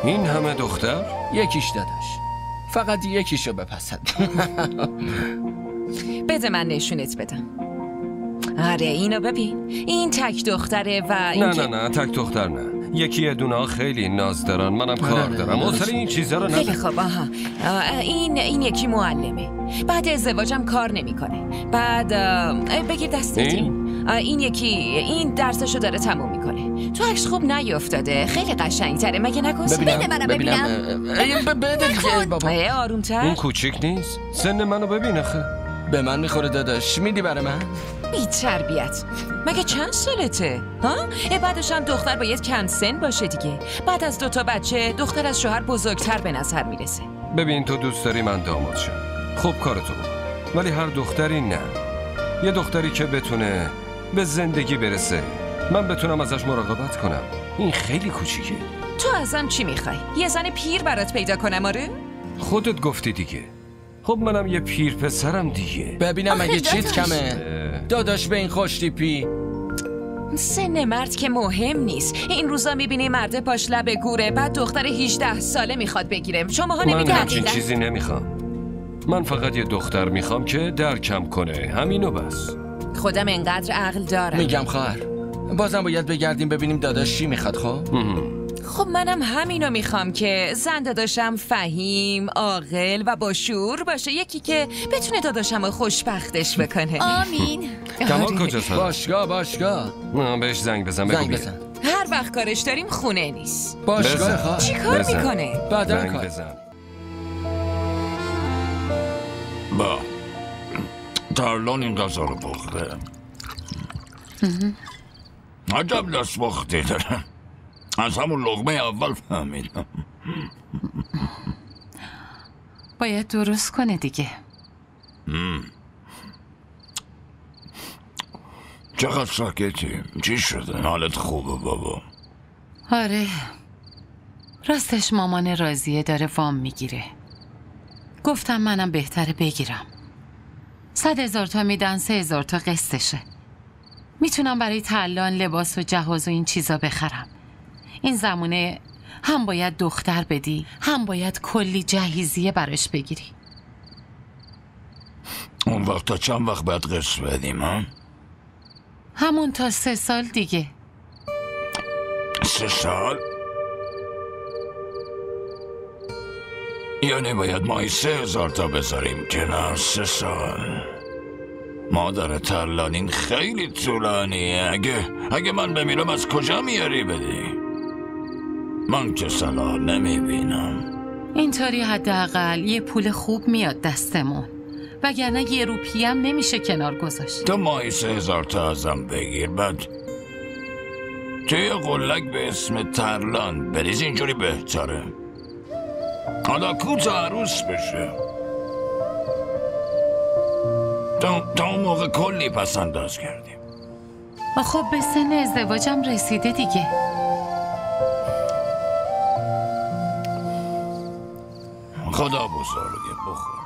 این همه دختر؟ یکیش داداش، فقط یکیشو بپسند. بده من نشونت بدم. آره اینو ببین، این تک دختره و نه تک دختر نه. یکی دونه خیلی ناز دارن، منم کار دارم. اصلا این چیزا رو خیلی خوب. این یکی معلمه، بعد ازدواجم کار نمیکنه. بعد بگیر دستت. این یکی این درسشو داره تموم میکنه. تو عکس خوب نیافتاده، خیلی قشنگتره مگه نگوز؟ بده منو ببینم. بده دیگه بابا. آرومتر. اون کوچیک نیست؟ سن منو ببین آخه. به من میخوره داداش، میدی برای من؟ بی تربیت. مگه چند سالته؟ ها؟ بعدش هم دختر باید کم سن باشه دیگه. بعد از 2 بچه دختر از شوهر بزرگتر به نظر میرسه. ببین تو دوست داری من داماد شم، خوب کارتو بکن، ولی هر دختری نه. یه دختری که بتونه به زندگی برسه، من بتونم ازش مراقبت کنم. این خیلی کوچیکه. تو ازم چی میخوای؟ یه زن پیر برات پیدا کنم؟ آره؟ خودت گفتی دیگه. خب منم یه پیر پسرم دیگه. ببینم اگه چیت کمه داداش به این خوشتیپی. سن مرد که مهم نیست. این روزا میبینی مرد پاش لب گوره، بعد دختر 18 ساله میخواد بگیره. شماها من همچین چیزی نمیخوام. من فقط یه دختر میخوام که درکم کنه، همینو بس. خودم انقدر عقل دارم. میگم خواهر، بازم باید بگردیم ببینیم داداش چی میخواد. خب منم همینو میخوام که زن داداشم فهیم، عاقل و با شعور باشه. یکی که بتونه داداشمو خوشبختش بکنه. آمین. کمال کجاست؟ باشگاه. بهش زنگ بزن بگو بیاد. هر وقت کارش داریم خونه نیست. باشگاه خواهر. چی کار میکنه؟ بعداً زنگ کار. بزن. با ترلان این غذا رو پخته. عجب دست پختی داره. از همون لقمه اول فهمیدم. باید درست کنه دیگه. چقدر ساکتی؟ چی شده؟ حالت خوبه بابا؟ آره، راستش مامان راضیه داره وام میگیره. گفتم منم بهتره بگیرم. 100,000 تا میدن، 3,000 تا قسطشه. میتونم برای ترلان لباس و جهاز و این چیزا بخرم. این زمونه هم باید دختر بدی، هم باید کلی جهیزیه براش بگیری. اون وقت تا چند وقت باید قسط بدیم ها؟ همون تا 3 سال دیگه. 3 سال؟ یعنی باید ماهی 3,000 تا بذاریم کنار. 3 سال مادر ترلان، این خیلی طولانیه. اگه من بمیرم از کجا میاری بدی؟ من که صلاح نمیبینم. اینطوری حداقل یه پول خوب میاد دستمون، وگرنه یه روپیه هم نمیشه کنار گذاشت. تو ماهی 3,000 تا ازم بگیر، بعد تو یه قلک به اسم ترلان بریز، اینجوری بهتره. حالا کوت عروس بشه. تا اون موقع کلی پس انداز کردیم. خب به سن ازدواجم رسیده دیگه. خدا بزرگه. بخور